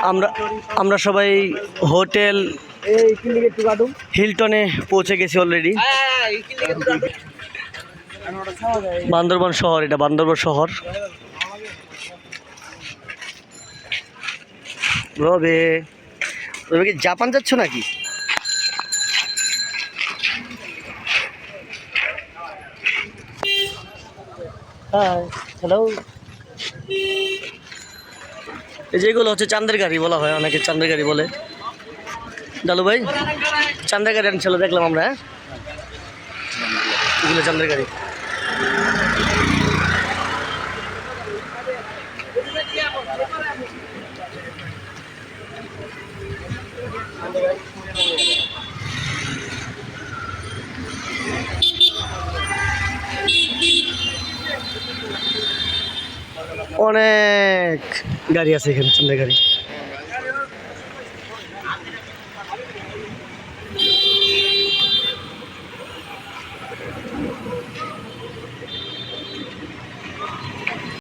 আমরা আমরা সবাই হোটেল হিলটনে পৌঁছে গেছি অলরেডি। বান্দরবান শহর, এটা বান্দরবান শহর। রবে রবে কি জাপান যাচ্ছ নাকি? হ্যাঁ, হ্যালো। এই যেগুলো হচ্ছে চাঁদের গাড়ি বলা হয়, অনেকে চাঁদের গাড়ি বলে। ডালু ভাই চাঁদের গাড়ি আনছিল দেখলাম আমরা। হ্যাঁ, এগুলো চাঁদের গাড়ি। অনেক গাড়ি আছে এখানে, চাঁদের গাড়ি।